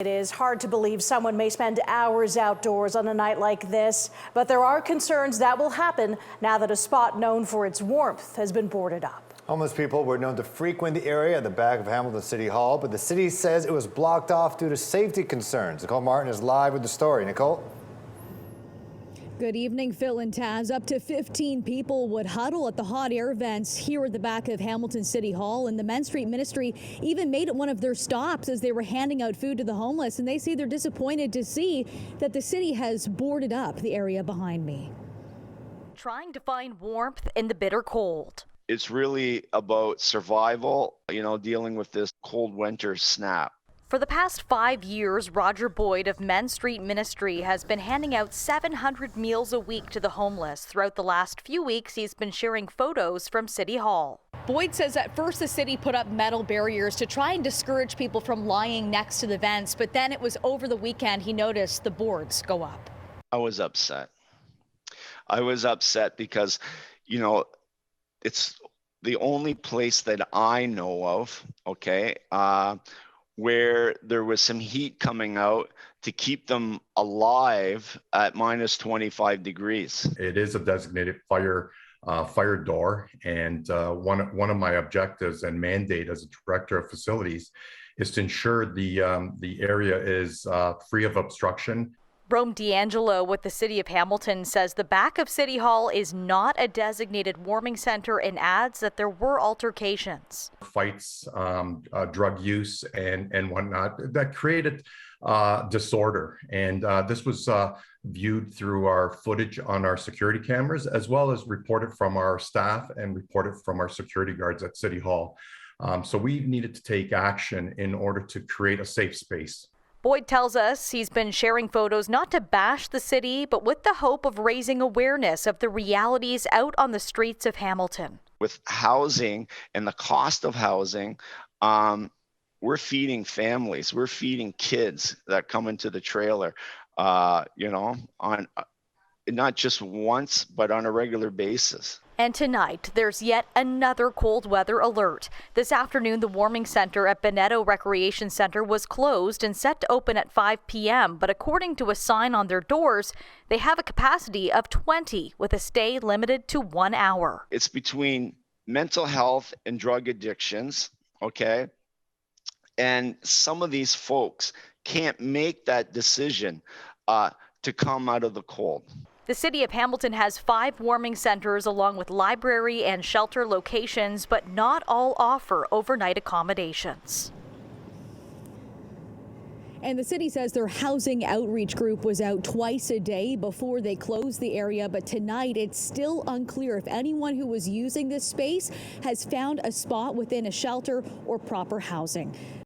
It is hard to believe someone may spend hours outdoors on a night like this, but there are concerns that will happen now that a spot known for its warmth has been boarded up. Homeless people were known to frequent the area at the back of Hamilton City Hall, but the city says it was blocked off due to safety concerns. Nicole Martin is live with the story. Nicole? Good evening, Phil and Taz. Up to 15 people would huddle at the hot air vents here at the back of Hamilton City Hall, and the Main Street Ministry even made it one of their stops as they were handing out food to the homeless, and they say they're disappointed to see that the city has boarded up the area behind me. Trying to find warmth in the bitter cold. It's really about survival, dealing with this cold winter snap. For the past 5 years, Roger Boyd of Main Street Ministry has been handing out 700 meals a week to the homeless. Throughout the last few weeks, he's been sharing photos from City Hall. Boyd says at first the city put up metal barriers to try and discourage people from lying next to the vents, but then it was over the weekend he noticed the boards go up. I was upset. Because, it's the only place that I know of, where there was some heat coming out to keep them alive at minus 25 degrees. It is a designated fire door, and one of my objectives and mandate as a director of facilities is to ensure the area is free of obstruction. Rome D'Angelo with the City of Hamilton says the back of City Hall is not a designated warming center and adds that there were altercations. Fights, drug use and whatnot that created disorder. And this was viewed through our footage on our security cameras, as well as reported from our staff and reported from our security guards at City Hall. So we needed to take action in order to create a safe space. Boyd tells us he's been sharing photos not to bash the city, but with the hope of raising awareness of the realities out on the streets of Hamilton. With housing and the cost of housing, we're feeding families, we're feeding kids that come into the trailer, on not just once, but on a regular basis. And tonight, there's yet another cold weather alert. This afternoon, the warming center at Bonetto Recreation Center was closed and set to open at 5 p.m. But according to a sign on their doors, they have a capacity of 20 with a stay limited to 1 hour. It's between mental health and drug addictions, And some of these folks can't make that decision to come out of the cold. The City of Hamilton has 5 warming centers along with library and shelter locations, but not all offer overnight accommodations. And the city says their housing outreach group was out twice a day before they closed the area. But tonight, it's still unclear if anyone who was using this space has found a spot within a shelter or proper housing.